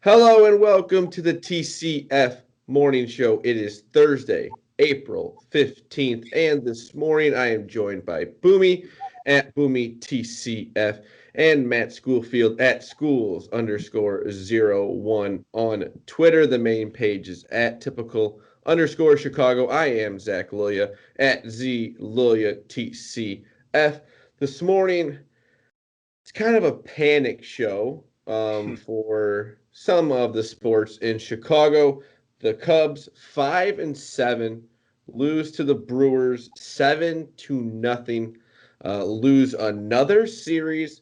Hello and welcome to the TCF Morning Show. It is Thursday, April 15th, and this morning I am joined by Boomy at Boomy TCF and Matt Schoolfield at schools_01 on Twitter. The main page is at typical_Chicago. I am Zach Lulia at ZLulia TCF. This morning, it's kind of a panic show for some of the sports in Chicago. The Cubs 5-7 lose to the Brewers 7-0. Lose another series.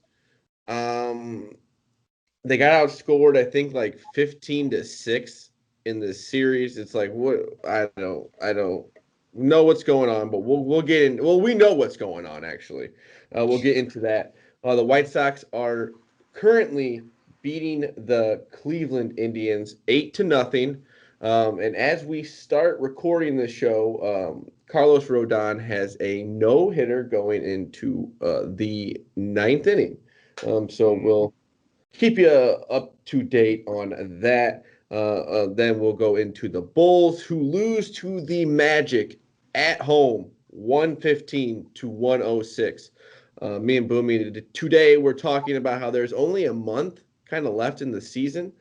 They got outscored, I think, like 15-6 in this series. It's like what I don't know what's going on, but we'll get in. Well, we know what's going on actually. We'll get into that. The White Sox are currently beating the Cleveland Indians 8-0. And as we start recording the show, Carlos Rodon has a no-hitter going into the ninth inning. So we'll keep you up to date on that. Then we'll go into the Bulls, who lose to the Magic at home, 115-106. Me and Boomy today we're talking about how there's only a month kind of left in the season.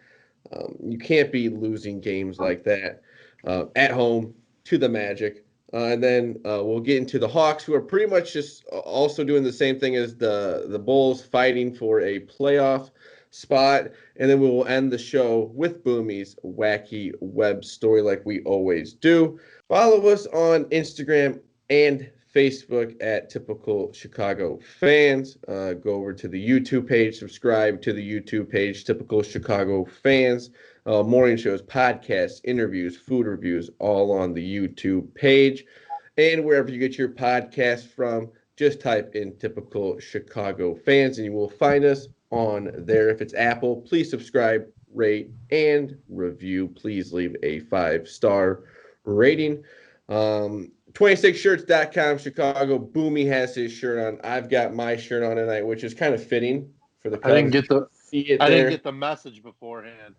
You can't be losing games like that at home to the Magic. And then we'll get into the Hawks, who are pretty much just also doing the same thing as the Bulls, fighting for a playoff spot. And then we will end the show with Boomy's wacky web story like we always do. Follow us on Instagram and Facebook at Typical Chicago Fans. Go over to the YouTube page, subscribe to the YouTube page, Typical Chicago Fans. Morning shows, podcasts, interviews, food reviews, all on the YouTube page. And wherever you get your podcast from, just type in Typical Chicago Fans and you will find us on there. If it's Apple, please subscribe, rate, and review. Please leave a 5-star rating. 26shirts.com, Chicago. Boomy has his shirt on. I've got my shirt on tonight, which is kind of fitting for the Cubs. I didn't get the message beforehand.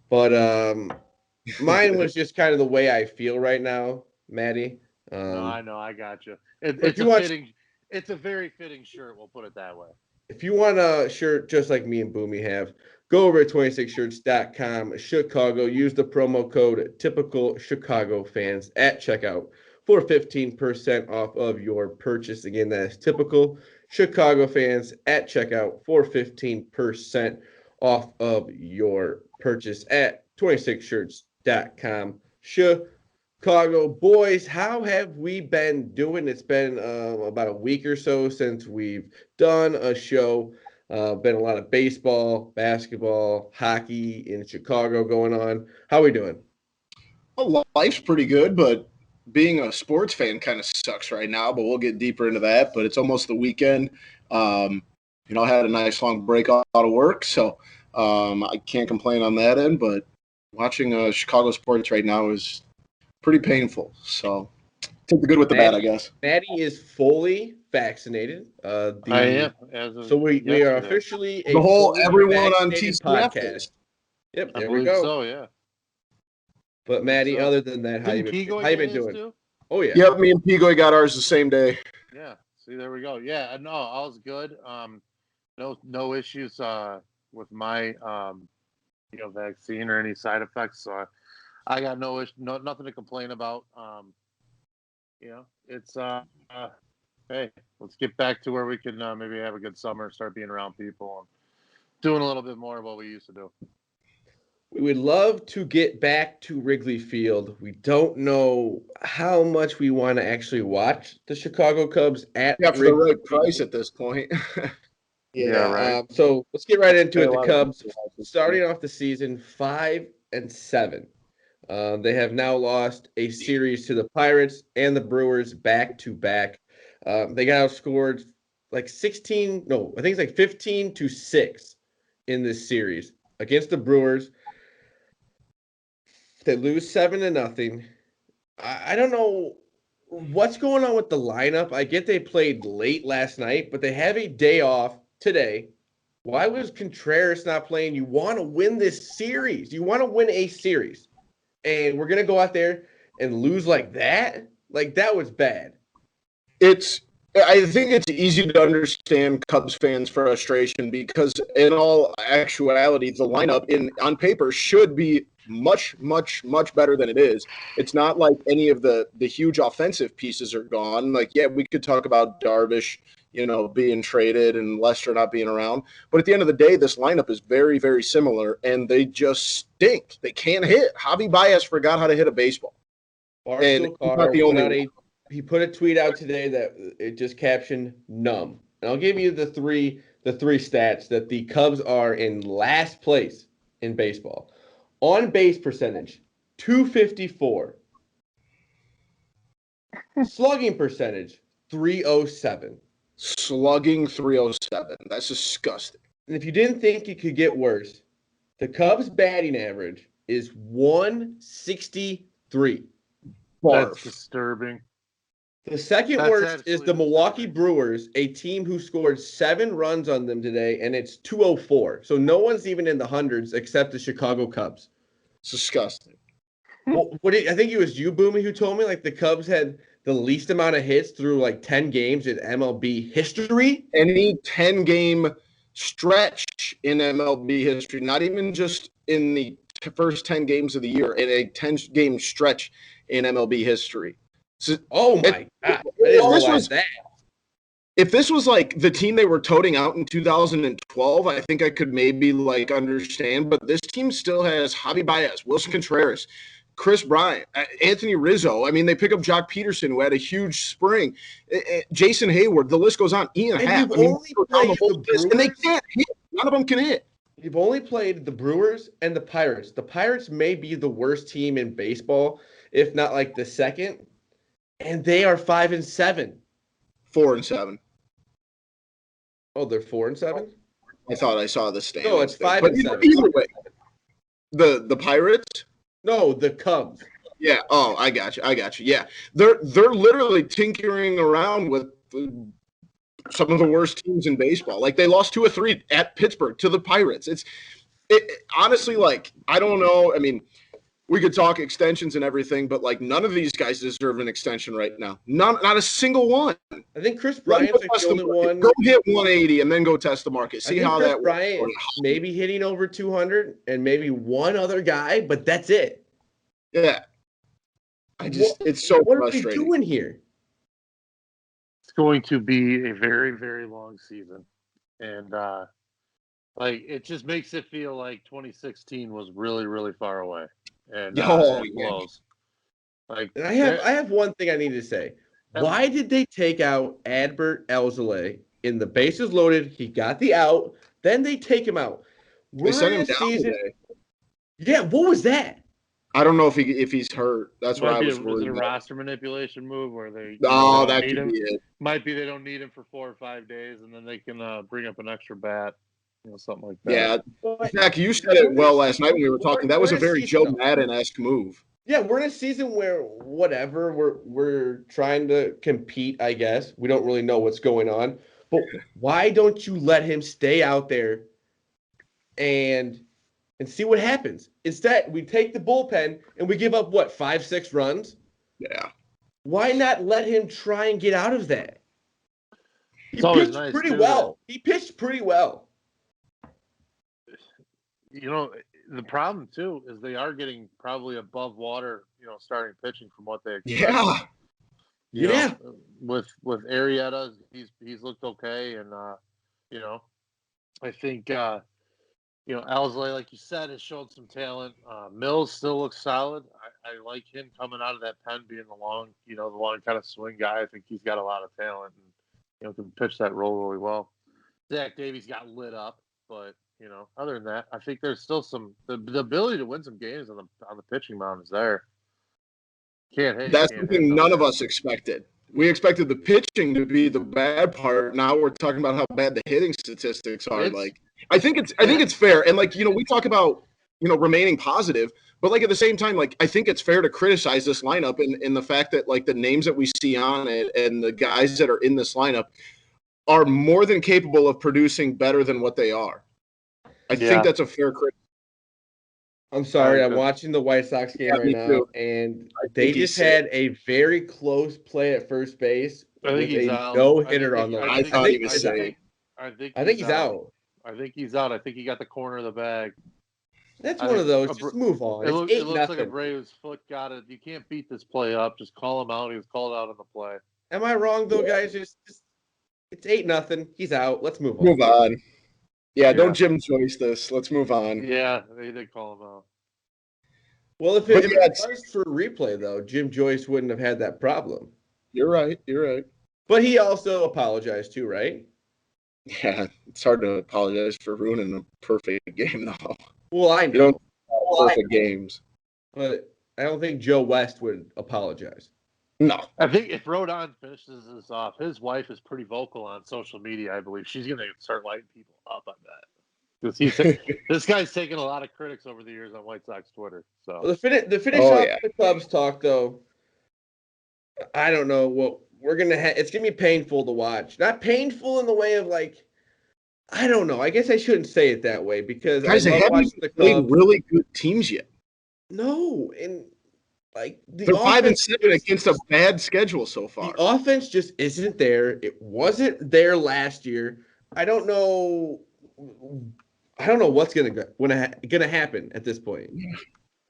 But mine was just kind of the way I feel right now, Maddie. No, I know, I got you. It's a very fitting shirt. We'll put it that way. If you want a shirt just like me and Boomy have, go over to 26shirts.com, Chicago. Use the promo code Typical Chicago Fans at checkout for 15% off of your purchase. Again, that is Typical Chicago Fans at checkout for 15% off of your purchase at 26shirts.com. Chicago boys, how have we been doing? It's been about a week or so since we've done a show. Been a lot of baseball, basketball, hockey in Chicago going on. How are we doing? Well, life's pretty good, but being a sports fan kind of sucks right now, but we'll get deeper into that. But it's almost the weekend. I had a nice long break out of work, so I can't complain on that end. But watching Chicago sports right now is pretty painful. So take the good with the bad, I guess. Maddie is fully vaccinated. I am. So we are officially the whole everyone on TCF podcast. Yep, there we go. So yeah. But Maddie, other than that, how you been doing? Too? Oh yeah. Yep, me and Pigoy got ours the same day. Yeah. See, there we go. Yeah, no, all's good. No issues with my vaccine or any side effects. So I got nothing to complain about. It's hey, let's get back to where we can maybe have a good summer, start being around people, and doing a little bit more of what we used to do. We would love to get back to Wrigley Field. We don't know how much we want to actually watch the Chicago Cubs at for the right price at this point. Yeah, right. So let's get right into it. The Cubs starting off the season 5-7. They have now lost a series to the Pirates and the Brewers back to back. They got outscored like 15-6 in this series against the Brewers. They lose 7-0. I don't know what's going on with the lineup. I get they played late last night, but they have a day off today. Why was Contreras not playing? You want to win this series. You want to win a series. And we're going to go out there and lose like that? Like, that was bad. I think it's easy to understand Cubs fans' frustration because, in all actuality, the lineup on paper should be much, much, much better than it is. It's not like any of the huge offensive pieces are gone. Like, yeah, we could talk about Darvish, being traded and Lester not being around. But at the end of the day, this lineup is very, very similar, and they just stink. They can't hit. Javi Baez forgot how to hit a baseball. Barstool Carl he put a tweet out today that it just captioned numb. And I'll give you the three stats that the Cubs are in last place in baseball. On base percentage, 254. Slugging percentage, 307. Slugging 307. That's disgusting. And if you didn't think it could get worse, the Cubs batting average is 163. That's disturbing. The second worst is the Milwaukee Brewers, a team who scored 7 runs on them today, and it's 204. So no one's even in the hundreds except the Chicago Cubs. It's disgusting. Well, I think it was you, Boomy, who told me like the Cubs had the least amount of hits through like 10 games in MLB history. Any 10-game stretch in MLB history, not even just in the first 10 games of the year, in a 10-game stretch in MLB history. So, oh my God! I didn't realize that. If this was like the team they were toting out in 2012, I think I could maybe like understand. But this team still has Javi Baez, Wilson Contreras, Chris Bryant, Anthony Rizzo. I mean, they pick up Jock Peterson, who had a huge spring. Jason Hayward. The list goes on. Ian Happ. And they can't hit. None of them can hit. You've only played the Brewers and the Pirates. The Pirates may be the worst team in baseball, if not like the second. And they are 5-7. 4-7. Oh, they're 4-7? I thought I saw the standings. No, it's 5-7. Either way, the Pirates? No, the Cubs. Yeah. Oh, I got you. Yeah, they're literally tinkering around with some of the worst teams in baseball. Like they lost 2 or 3 at Pittsburgh to the Pirates. Honestly, like I don't know. I mean, we could talk extensions and everything, but like none of these guys deserve an extension right now. Not a single one. I think Chris Bryant's like the only one. Go hit 180 and then go test the market. See how Chris that Bryant works. Maybe hitting over 200 and maybe one other guy, but that's it. Yeah. It's so what frustrating. What are we doing here? It's going to be a very, very long season. And like it just makes it feel like 2016 was really, really far away. And close. Like, and I have one thing I need to say. Why did they take out Adbert Alzolay in the bases loaded? He got the out. Then they take him out. They sent him down today. Yeah, what was that? I don't know if he's hurt. That's what I was worried. Was it a roster manipulation move where they? Oh, that could be it. Might be they don't need him for 4 or 5 days, and then they can bring up an extra bat. Something like that. Yeah, Zach, you said it well last night when we were talking. That was a very Joe Madden-esque move. Yeah, we're in a season where whatever we're trying to compete. I guess we don't really know what's going on, but why don't you let him stay out there and see what happens? Instead, we take the bullpen and we give up 5-6 runs. Yeah. Why not let him try and get out of that? He pitched pretty well. He pitched pretty well. The problem too is they are getting probably above water, starting pitching from what they expect. Yeah. With Arrieta, he's looked okay, and I think Alzolay, like you said, has shown some talent. Mills still looks solid. I like him coming out of that pen, being the long kind of swing guy. I think he's got a lot of talent and can pitch that role really well. Zach Davies got lit up, but. Other than that, I think there's still the ability to win some games on the pitching mound is there. Can't hit. That's something none of us expected. We expected the pitching to be the bad part. Now we're talking about how bad the hitting statistics are. I think it's fair, and we talk about remaining positive, but at the same time, I think it's fair to criticize this lineup in the fact that the names that we see on it and the guys that are in this lineup are more than capable of producing better than what they are. I think that's a fair criticism. I'm sorry, I'm watching the White Sox game right now, and they just had a very close play at first base with a no-hitter on the line. I thought he was safe. I think he's out. I think he's out. I think he got the corner of the bag. That's one of those. Just move on. It looks nothing. like Abreu's foot got it. You can't beat this play up. Just call him out. He was called out on the play. Am I wrong though, guys? Just it's 8-0. He's out. Let's move on. Move on. Yeah, don't Jim Joyce this. Let's move on. Yeah, they did call him out. Well, if it was for replay, though, Jim Joyce wouldn't have had that problem. You're right. But he also apologized too, right? Yeah, it's hard to apologize for ruining a perfect game, though. Well, I know. You don't perfect games. But I don't think Joe West would apologize. No. I think if Rodon finishes this off, his wife is pretty vocal on social media, I believe. She's going to start lighting people up on that. Because this guy's taken a lot of critics over the years on White Sox Twitter. So the finish off the Cubs talk, though, I don't know what we're gonna have. It's gonna be painful to watch. Not painful in the way of like, I don't know. I guess I shouldn't say it that way because guys, I love watching the Cubs. Really good teams yet. No, and like they're 5-7 against a bad schedule so far. The offense just isn't there. It wasn't there last year. I don't know what's gonna happen at this point.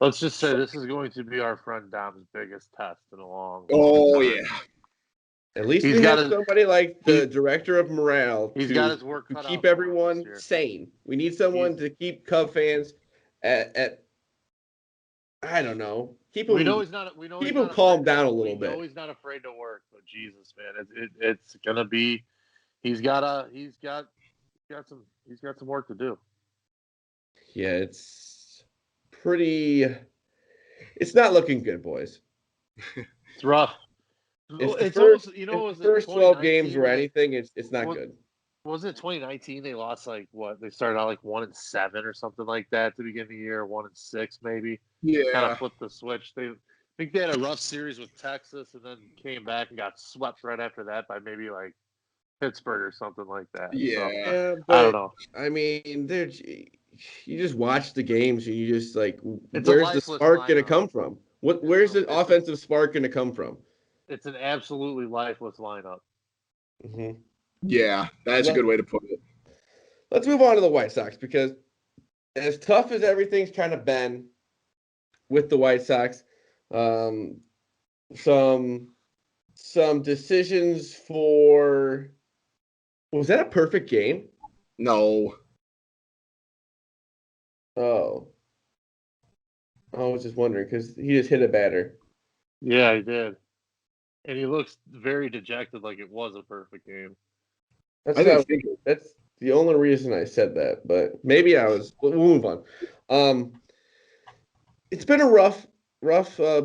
Let's just say this is going to be our friend Dom's biggest test in a long. Oh yeah. At least we have somebody like the director of morale. He's got his work cut to keep everyone sane. We need someone to keep Cub fans at I don't know. Keep him calm down a little bit. We know he's not afraid to work, but Jesus, man, it's gonna be. He's got some work to do. Yeah, it's not looking good, boys. It's rough. It's the first 12 games or anything, it's not good. Was it 2019? They lost They started out 1-7 or something like that at the beginning of the year, 1-6 maybe. Yeah. Kind of flipped the switch. I think they had a rough series with Texas and then came back and got swept right after that by maybe Pittsburgh or something like that. Yeah, so, I don't know. I mean, you just watch the games and you just where's the spark going to come from? Where's the offensive spark going to come from? It's an absolutely lifeless lineup. Mm-hmm. Yeah, that's a good way to put it. Let's move on to the White Sox because as tough as everything's kind of been with the White Sox, some decisions for. Was that a perfect game? No. Oh. I was just wondering because he just hit a batter. Yeah, he did. And he looks very dejected like it was a perfect game. That's the only reason I said that, but maybe we'll move on. It's been a rough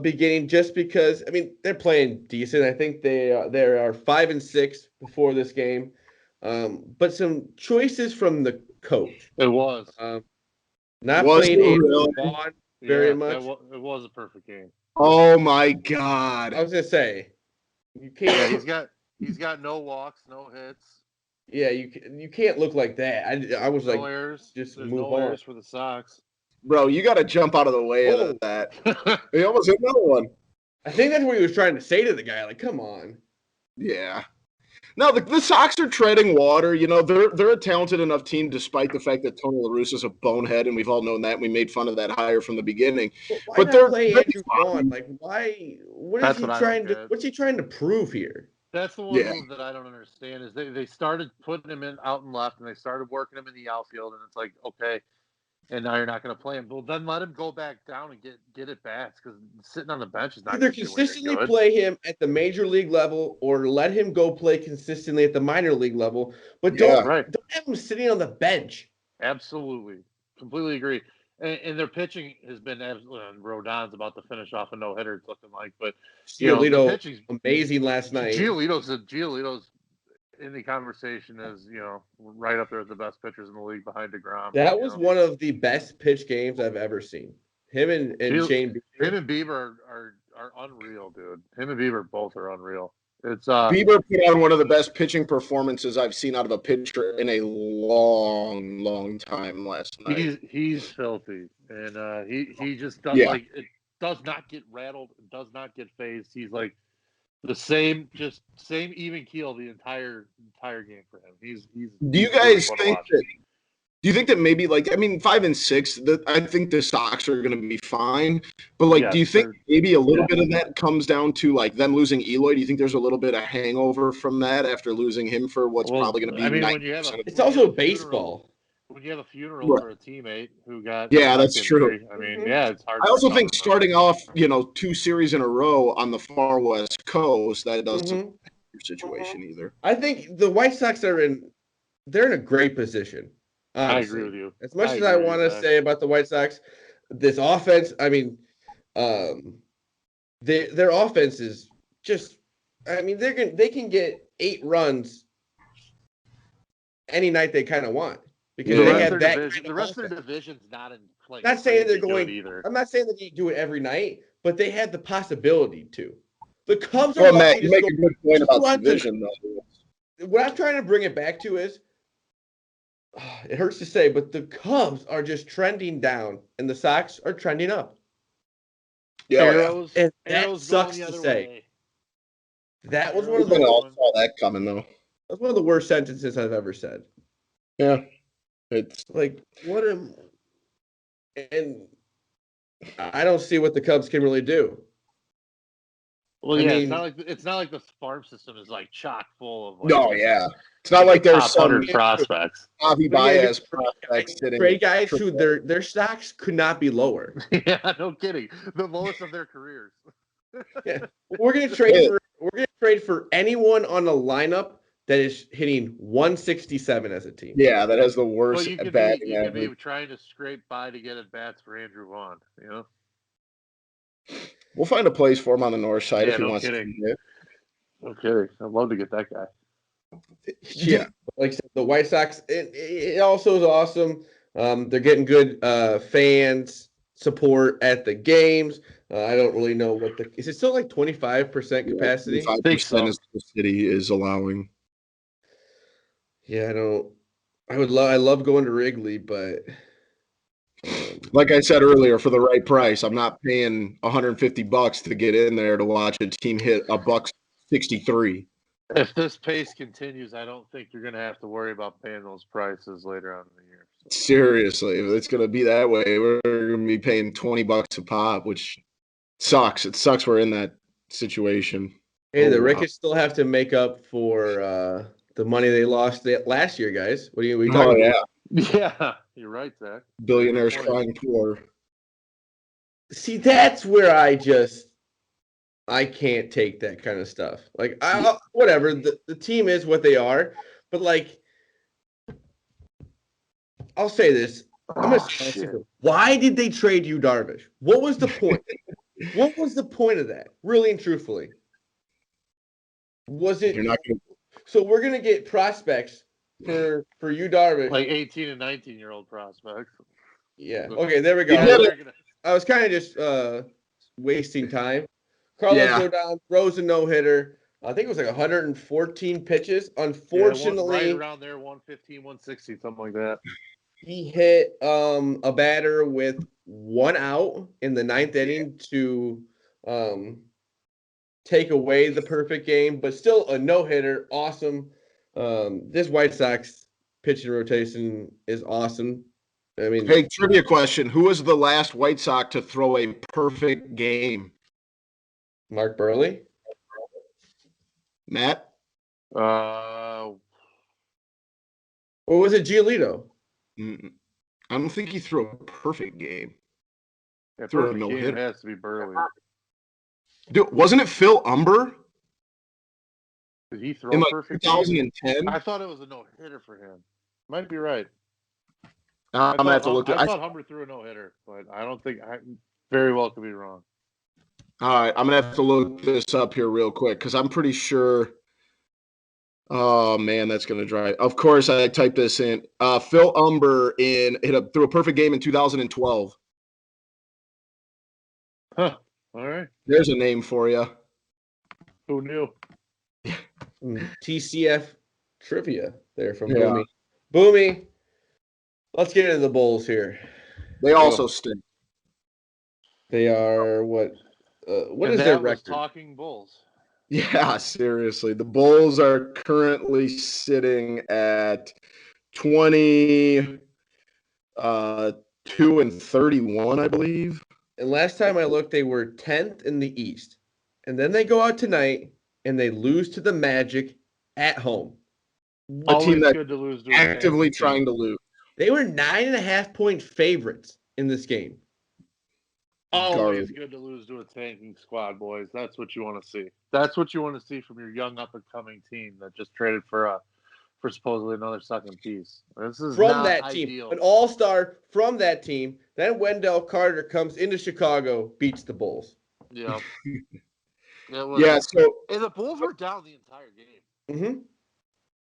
beginning just because, I mean, they're playing decent. I think they are 5-6 before this game. But some choices from the coach. It was. Not playing Andrew Vaughn very much. It was a perfect game. Oh my God. I was gonna say, you can't. Yeah, he's got no walks, no hits. Yeah, you can't look like that. I was no errors. Just There's move no on. errors for the Sox. Bro, you got to jump out of the way of that. He almost hit another one. I think that's what he was trying to say to the guy. Come on. Yeah. No, the Sox are treading water. You know, they're a talented enough team, despite the fact that Tony La Russa's a bonehead, and we've all known that. And we made fun of that hire from the beginning. But they're playing Andrew Vaughn. Why? What's he trying to prove here? That's the one move that I don't understand. Is they started putting him out and left, and they started working him in the outfield, and it's okay. And now you're not going to play him. Well, then let him go back down and get at bats because sitting on the bench is not. Either consistently play him at the major league level or let him go play consistently at the minor league level. But don't have him sitting on the bench. Absolutely, completely agree. And their pitching has been absolutely. And Rodon's about to finish off a no hitter. It's looking like, but Giolito pitching's amazing last night. Giolito's in the conversation is, right up there with the best pitchers in the league behind DeGrom. That was one of the best pitch games I've ever seen. Him and Shane Bieber. Him and Bieber are unreal, dude. Him and Bieber both are unreal. It's Bieber put on one of the best pitching performances I've seen out of a pitcher in a long, long time last night. he's filthy, and he just does Yeah. like it does not get rattled, does not get phased. He's like the same even keel the entire game for him. He's Do you he's really guys fun to think watch. that? Do you think that maybe 5 and 6? I think the Sox are going to be fine. But do you Yes, think maybe a little yeah. bit of that comes down to them losing Eloy? Do you think there's a little bit of hangover from that after losing him for what's Well, probably going to be I mean, 90%? It's when you also have a funeral, baseball. when you have a funeral Right. for a teammate who got Yeah, a that's neck true. injury, I mean, yeah, it's hard. I to also recover think from. starting off, 2 series in a row on the far West Coast, that doesn't help your situation either. I think the White Sox they're in a great position. Honestly. I agree with you. As much as I want to say about the White Sox, this offense, I mean, their offense is just, I mean, they can get 8 runs any night they kind of want because they have that. The rest of their division's not in place. Not saying they're going either. I'm not saying that they do it every night, but they had the possibility to. The Cubs are Well, lucky Matt, to you make score a good point about the 2 division, though. What I'm trying to bring it back to is, it hurts to say, but the Cubs are just trending down, and the Sox are trending up. Yeah, Arrows, and arrows that sucks going the to other say. way. That was We kind of all saw that coming, though. That's one of the worst sentences I've ever said. Yeah, it's like and I don't see what the Cubs can really do. Well, yeah, it's not like the farm system is like chock full of. It's not like there's some 100 prospects. Javi Baez prospects sitting. Trade guys who their stocks could not be lower. Yeah, no kidding. The lowest of their careers. Yeah, we're gonna trade for anyone on the lineup that is hitting 167 as a team. Yeah, that has the worst. Well, you could be trying to scrape by to get at bats for Andrew Vaughn. You know, we'll find a place for him on the north side if he wants kidding. to. No kidding. I'd love to get that guy. Yeah, like I said, the White Sox. It also is awesome. They're getting good fans support at the games. I don't really know is it still like 25% capacity? 25% is the city is allowing. Yeah, I love going to Wrigley, but like I said earlier, for the right price, I'm not paying $150 to get in there to watch a team hit $163. If this pace continues, I don't think you're going to have to worry about paying those prices later on in the year. So. Seriously, if it's going to be that way, we're going to be paying $20 a pop, which sucks. It sucks we're in that situation. Hey, the Ricketts still have to make up for the money they lost last year, guys. What are you talking about? Yeah, you're right, Zach. Billionaires crying poor. See, that's where I can't take that kind of stuff. Like, whatever. The team is what they are, but like, I'll say this. Why did they trade you, Darvish? What was the point? What was the point of that? Really and truthfully, was it? So we're gonna get prospects for you, Darvish, like 18 and 19-year-old prospects. Yeah. Okay. There we go. I was kind of just wasting time. Carlos Rodon throws a no-hitter. I think it was like 114 pitches. Unfortunately, right around there, 115, 160, something like that. He hit a batter with 1 out in the 9th inning to take away the perfect game, but still a no-hitter. Awesome. This White Sox pitching rotation is awesome. I mean, hey, trivia question: who was the last White Sox to throw a perfect game? Mark Burley. Matt. Or was it Giolito? I don't think he threw a perfect game. Yeah, perfect game has to be Burley. Dude, wasn't it Phil Umber? Did he throw a perfect 2010? Game? I thought it was a no-hitter for him. Might be right. I'm going to have to look. I thought Humber threw a no-hitter, but I don't think – I very well could be wrong. All right, I'm going to have to look this up here real quick because I'm pretty sure – oh, man, that's going to drive – of course, I typed this in. Phil Umber threw a perfect game in 2012. Huh. All right. There's a name for you. Who knew? TCF trivia there from Yeah. Boomy. Boomy, let's get into the Bulls here. They also stink. They are what And is their that was record? talking Bulls. Yeah, seriously. The Bulls are currently sitting at 22 and 31, I believe. And last time I looked, they were 10th in the East. And then they go out tonight and they lose to the Magic at home. A Always team that's good to lose to a actively tanking trying team. to lose. They were 9.5-point favorites in this game. Always Garbage. good to lose to a tanking squad, boys. That's what you want to see. That's what you want to see from your young up and coming team that just traded for supposedly another second piece. This is From not that team, ideal. an all-star from that team. Then Wendell Carter comes into Chicago, beats the Bulls. Yeah. It was, Yeah, so and the Bulls were down the entire game. Mm-hmm.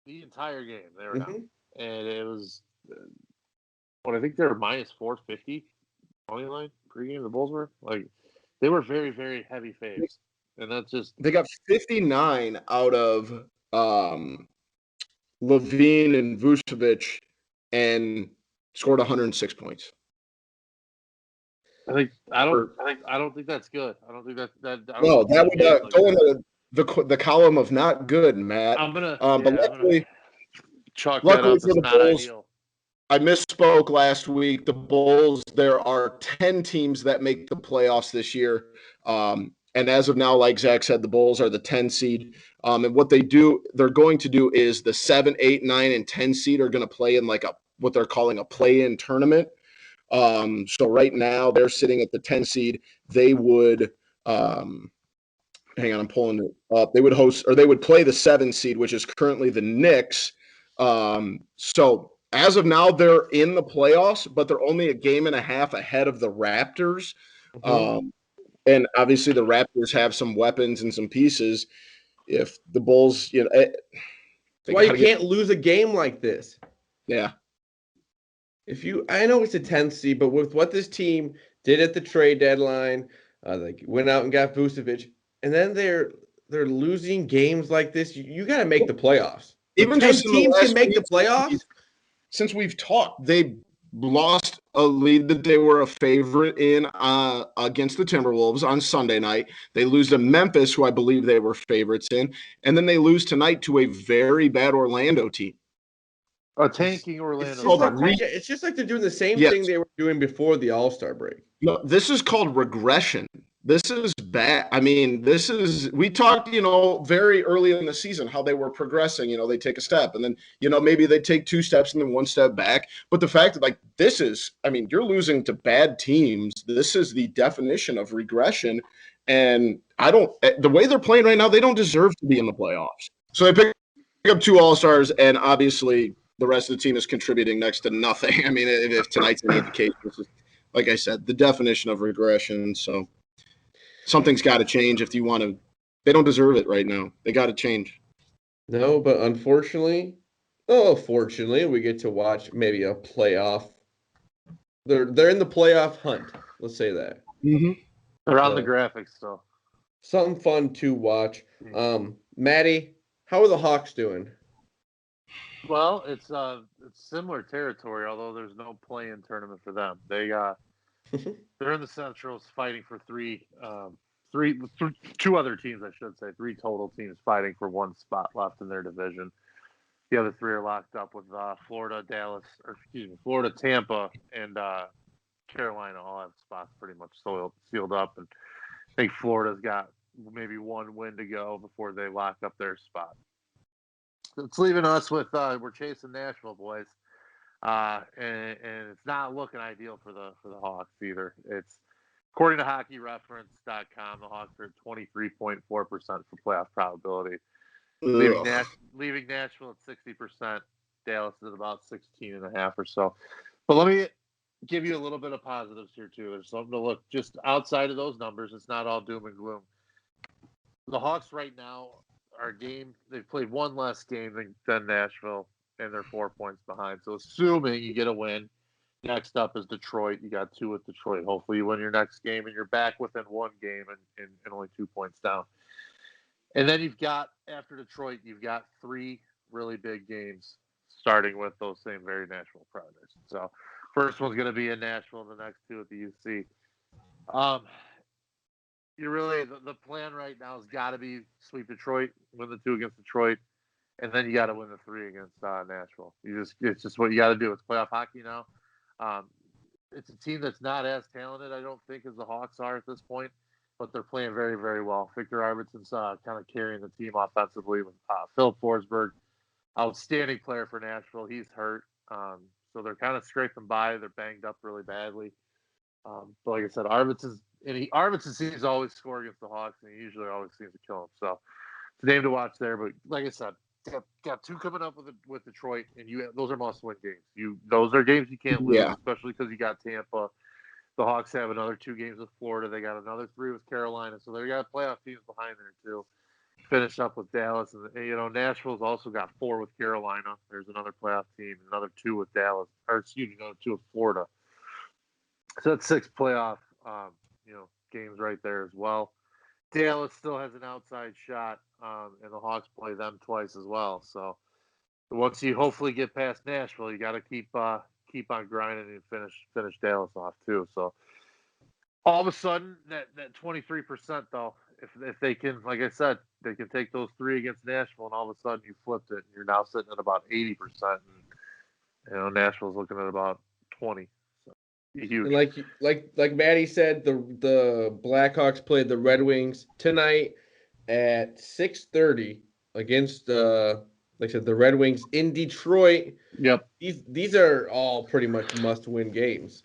The entire game they were down, Mm-hmm. and it was what I think they were minus 450 money line pregame. The Bulls were like they were very very heavy faves, and that's just they got 59 out of Levine and Vucevic and scored 106 points. I don't think that's good. I don't think that I don't No, think that the would game's like go that. into the column of not good, Matt. I'm gonna But chalk that luckily up for as the not Bulls, ideal. I misspoke last week. The Bulls, there are 10 teams that make the playoffs this year. And as of now, like Zach said, the Bulls are the 10 seed. And what they're going to do is the 7, 8, 9, and 10 seed are going to play in like what they're calling a play-in tournament. So right now they're sitting at the 10 seed. They would hang on, I'm pulling it up. They would play the 7 seed, which is currently the Knicks. So as of now, they're in the playoffs, but they're only a game and a half ahead of the Raptors. Mm-hmm. And obviously, the Raptors have some weapons and some pieces. If the Bulls, That's why you can't lose a game like this. Yeah. I know it's a 10th seed, but with what this team did at the trade deadline, they went out and got Vucevic, and then they're losing games like this. You got to make the playoffs. Even 10 just in the teams last can make the week, playoffs. since we've talked, they lost a lead that they were a favorite in against the Timberwolves on Sunday night. They lose to Memphis, who I believe they were favorites in, and then they lose tonight to a very bad Orlando team. A tanking Orlando. It's just like they're doing the same Yes. thing they were doing before the All-Star break. No, this is called regression. This is bad. I mean, we talked, very early in the season how they were progressing. They take a step and then, maybe they take 2 steps and then 1 step back. But the fact that you're losing to bad teams. This is the definition of regression. And the way they're playing right now, they don't deserve to be in the playoffs. So they pick up 2 All-Stars, and obviously the rest of the team is contributing next to nothing. I mean, if tonight's any indication, this is, like I said, the definition of regression. So something's got to change if you want to. They don't deserve it right now. They got to change. No, but fortunately, we get to watch maybe a playoff. They're in the playoff hunt. Let's say that. Mm-hmm. They're on the graphics still. Something fun to watch. Maddie, how are the Hawks doing? Well, it's similar territory, although there's no play-in tournament for them. They're in the Centrals fighting for 2 other teams, I should say, 3 total teams fighting for 1 spot left in their division. The other 3 are locked up with Florida, Tampa, and Carolina all have spots pretty much sealed up, and I think Florida's got maybe 1 win to go before they lock up their spot. So it's leaving us with we're chasing Nashville, boys, and it's not looking ideal for the Hawks either. It's according to HockeyReference.com, the Hawks are at 23.4% for playoff probability, leaving Nashville at 60%. Dallas is at about 16.5 or so. But let me give you a little bit of positives here too. There's something to look just outside of those numbers. It's not all doom and gloom. The Hawks right now they've played 1 less game than Nashville, and they're 4 points behind. So assuming you get a win, next up is Detroit. You got 2 with Detroit. Hopefully you win your next game and you're back within 1 game and only 2 points down. And then you've got, after Detroit, you've got 3 really big games starting with those same very Nashville Predators. So first one's going to be in Nashville, the next 2 at the UC. You really, the plan right now has got to be sweep Detroit, win the 2 against Detroit, and then you got to win the 3 against Nashville. It's just what you got to do. It's playoff hockey now. It's a team that's not as talented, I don't think, as the Hawks are at this point, but they're playing very, very well. Victor Arvidsson's kind of carrying the team offensively with Phil Forsberg, outstanding player for Nashville. He's hurt, so they're kind of scraping by. They're banged up really badly. But like I said, Arvidsson seems to always score against the Hawks, and he usually always seems to kill them. So it's a name to watch there. But like I said, got 2 coming up with Detroit, and those are must-win games. Those are games you can't lose, especially because you got Tampa. The Hawks have another 2 games with Florida. They got another 3 with Carolina, so they got playoff teams behind there too. Finish up with Dallas, and Nashville's also got 4 with Carolina. There's another playoff team, another 2 with Dallas, another 2 with Florida. So that's 6 playoff, games right there as well. Dallas still has an outside shot, and the Hawks play them twice as well. So once you hopefully get past Nashville, you got to keep on grinding and finish Dallas off too. So all of a sudden, that 23% though, if they can, like I said, they can take those 3 against Nashville, and all of a sudden you flipped it, and you're now sitting at about 80%, and Nashville's looking at about 20. Huge. And like Maddie said, the Blackhawks played the Red Wings tonight at 6:30 against like I said, the Red Wings in Detroit. Yep. These are all pretty much must-win games.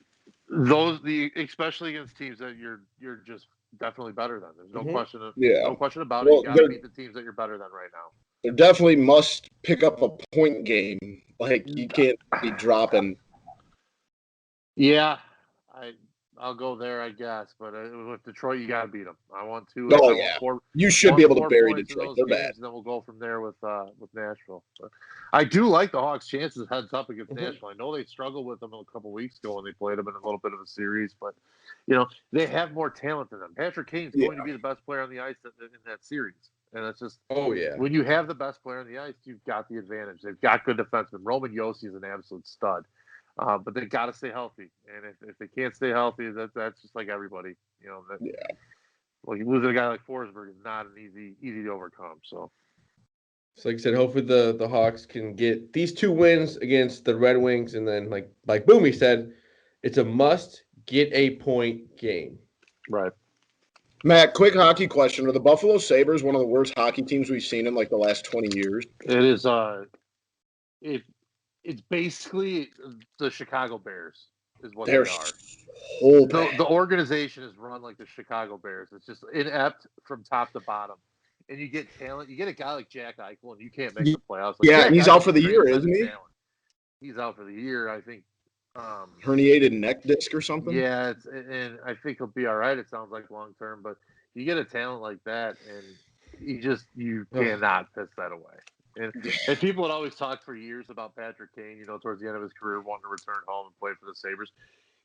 Especially against teams that you're just definitely better than. There's no question. Yeah. No question about it. You got to beat the teams that you're better than right now. They definitely must pick up a point game. Like you can't be dropping. Yeah, I'll go there, I guess. But with Detroit, you got to beat them. I want to. Oh, yeah. You should be able to bury Detroit. They're bad. And then we'll go from there with Nashville. But I do like the Hawks' chances heads up against Nashville. I know they struggled with them a couple weeks ago when they played them in a little bit of a series, but they have more talent than them. Patrick Kane's going to be the best player on the ice in that series. And it's just, when you have the best player on the ice, you've got the advantage. They've got good defensemen. Roman Josi is an absolute stud. But they got to stay healthy, and if they can't stay healthy, that's just like everybody, Well, you losing a guy like Forsberg is not an easy to overcome. So like I said, hopefully the Hawks can get these 2 wins against the Red Wings, and then like Boomy said, it's a must get a point game. Right. Matt, quick hockey question: are the Buffalo Sabres one of the worst hockey teams we've seen in like the last 20 years? It is. It's basically the Chicago Bears is what they are. The organization is run like the Chicago Bears. It's just inept from top to bottom. And you get talent. You get a guy like Jack Eichel, and you can't make the playoffs. And he's out for the year, isn't he? He's out for the year, I think. Herniated neck disc or something? Yeah, and I think he'll be all right, it sounds like, long term. But you get a talent like that, and you cannot piss that away. And people had always talked for years about Patrick Kane, towards the end of his career, wanting to return home and play for the Sabres.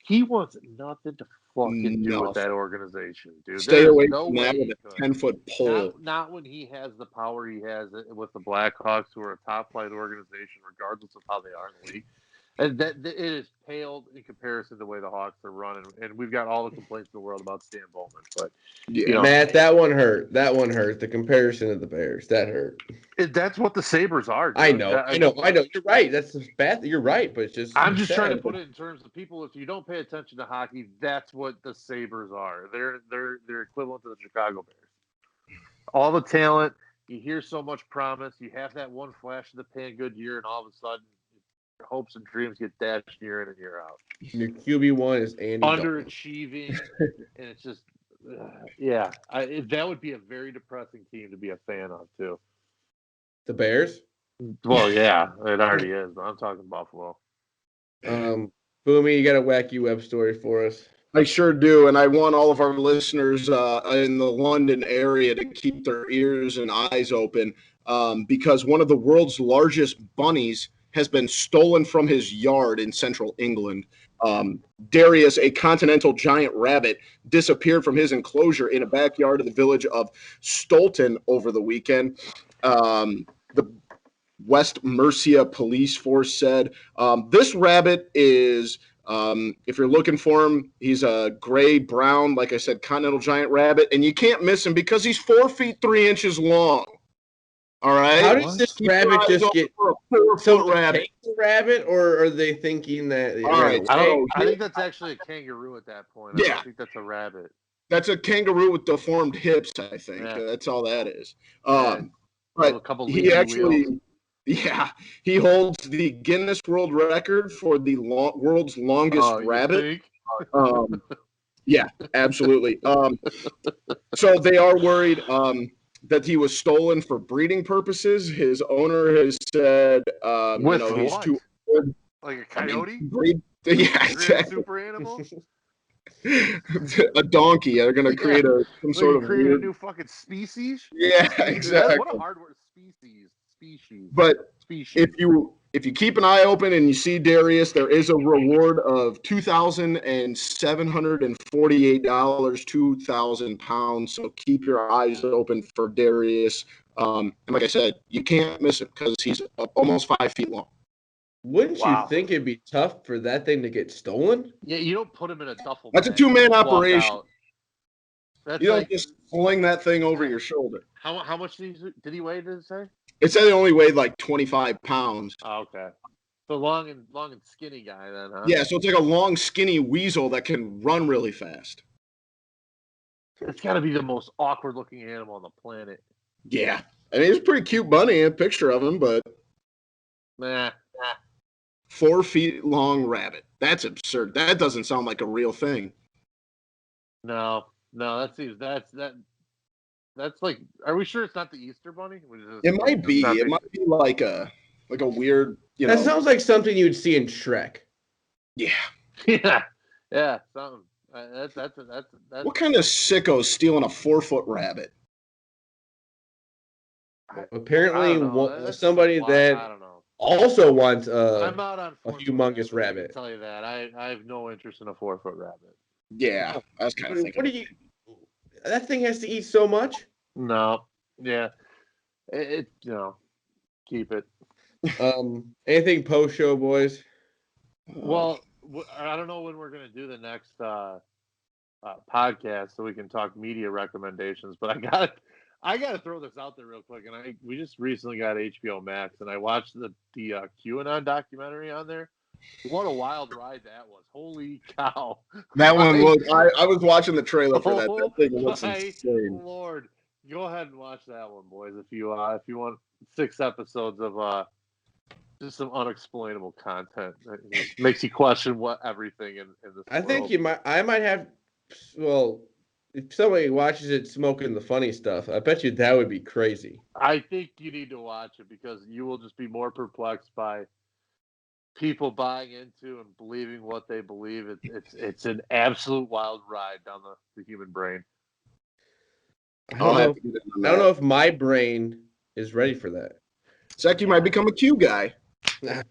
He wants nothing to fucking do with that organization, dude. Stay away from that with a 10-foot pole. Not when he has the power he has with the Blackhawks, who are a top-flight organization, regardless of how they are in the league. And that it is paled in comparison to the way the Hawks are running. And we've got all the complaints in the world about Stan Bowman. But Matt, that one hurt. The comparison of the Bears, that hurt. That's what the Sabres are. Dude. I know. You're right. That's bad. You're right, but it's just. I'm just trying to put it in terms of people. If you don't pay attention to hockey, that's what the Sabres are. They're equivalent to the Chicago Bears. All the talent. You hear so much promise. You have that one flash in the pan good year, and all of a sudden, your hopes and dreams get dashed year in and year out. Your QB1 is Andy underachieving, and it's just, that would be a very depressing team to be a fan of too. The Bears? Well, yeah, it already is. But I'm talking Buffalo. Boomy, you got a wacky web story for us? I sure do, and I want all of our listeners in the London area to keep their ears and eyes open because one of the world's largest bunnies has been stolen from his yard in central England. Darius, a continental giant rabbit, disappeared from his enclosure in a backyard of the village of Stolton over the weekend. The West Mercia police force said this rabbit is, if you're looking for him, he's a gray brown, like I said, continental giant rabbit, and you can't miss him because he's 4 feet 3 inches long. All right. How does this rabbit just get for a 4-foot rabbit? Rabbit, or are they thinking that? All right, I think that's actually a kangaroo at that point. I don't think that's a rabbit. That's a kangaroo with deformed hips. I think that's all that is. But a couple he actually, wheels. He holds the Guinness World Record for the world's longest rabbit. Yeah, absolutely. So they are worried that he was stolen for breeding purposes. His owner has said, he's too old. Like a coyote? Yeah, exactly. Super animal? A donkey. They're going to create some sort of create a new fucking species? Yeah, exactly. What a hard word. Species. But if you keep an eye open and you see Darius, there is a reward of $2,748, 2,000 pounds. So keep your eyes open for Darius. And like I said, you can't miss him because he's almost 5 feet long. Wouldn't you think it'd be tough for that thing to get stolen? Yeah, you don't put him in a duffel bag. That's a 2-man operation. That's you don't just sling that thing over your shoulder. How much did he weigh, did it say? It said he only weighed like 25 pounds. Oh, okay. So long and skinny guy then, huh? Yeah, so it's like a long, skinny weasel that can run really fast. It's got to be the most awkward-looking animal on the planet. Yeah. I mean, he's a pretty cute bunny, a picture of him, but... Nah. 4 feet long rabbit. That's absurd. That doesn't sound like a real thing. No, that seems that's like. Are we sure it's not the Easter Bunny? It might be. It might be like a weird. That sounds like something you would see in Shrek. Yeah. Yeah. Something. That's. What kind of sicko stealing a 4-foot rabbit? Apparently, somebody that I don't know. Also wants I'm out on a humongous rabbit. I can tell you that. I have no interest in a 4-foot rabbit. Yeah, I was kind of thinking. That thing has to eat so much? No. Yeah. Keep it. Anything post show, boys? Well, I don't know when we're going to do the next podcast so we can talk media recommendations, but I got to throw this out there real quick. And we just recently got HBO Max, and I watched the QAnon documentary on there. What a wild ride that was! Holy cow! That one looked. I was watching the trailer for that. That thing looks insane. Lord, go ahead and watch that one, boys. If you want 6 episodes of just some unexplainable content that makes you question everything in this world. I think I might have. Well, if somebody watches it smoking the funny stuff, I bet you that would be crazy. I think you need to watch it because you will just be more perplexed by people buying into and believing what they believe. It's an absolute wild ride down the human brain. I don't know if my brain is ready for that. Zach, you might become a Q guy. I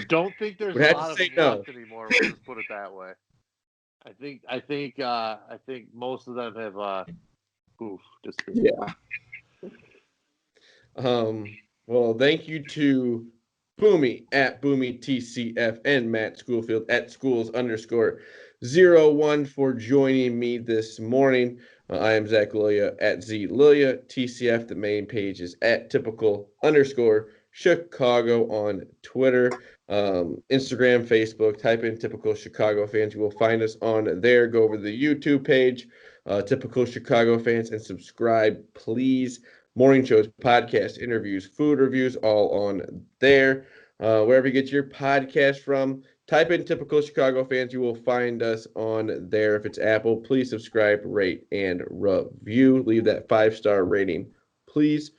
don't think there's a lot of them left anymore. We'll just put it that way. I think most of them have disappeared. Yeah. Well, thank you to Boomy at Boomy TCF and Matt Schoolfield at schools_01 for joining me this morning. I am Zach Lilia at Z Lilia. TCF, the main page is at typical_Chicago on Twitter, Instagram, Facebook. Type in Typical Chicago Fans. You will find us on there. Go over to the YouTube page, Typical Chicago Fans, and subscribe, please. Morning shows, podcasts, interviews, food reviews, all on there. Wherever you get your podcast from, type in Typical Chicago Fans. You will find us on there. If it's Apple, please subscribe, rate, and review. Leave that 5-star rating, please.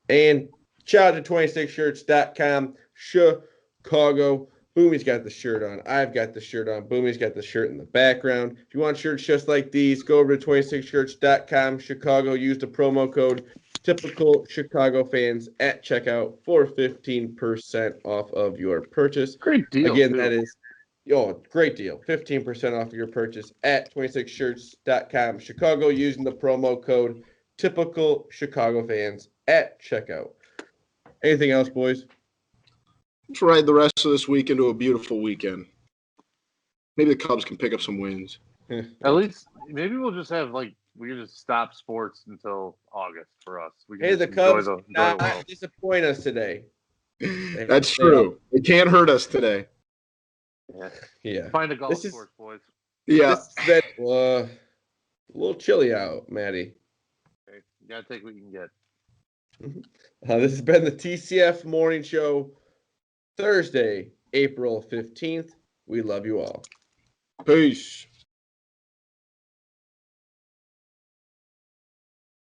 And shout out to 26shirts.com, Chicago. Boomy's got the shirt on. I've got the shirt on. Boomy's got the shirt in the background. If you want shirts just like these, go over to 26shirts.com, Chicago. Use the promo code typical Chicago fans at checkout for 15% off of your purchase. Great deal. Again, too. that is great deal. 15% off of your purchase at 26shirts.com Chicago using the promo code typical Chicago fans at checkout. Anything else, boys? Let's ride the rest of this week into a beautiful weekend. Maybe the Cubs can pick up some wins. At least maybe we'll just have we can just stop sports until August for us. We can Hey, just the Cubs enjoy the not world. disappoint us today. That's true. It can't hurt us today. Yeah. Find a golf This course, boys. Yeah. This has been a little chilly out, Maddie. Okay. You gotta take what you can get. This has been the TCF Morning Show, Thursday, April 15th. We love you all. Peace.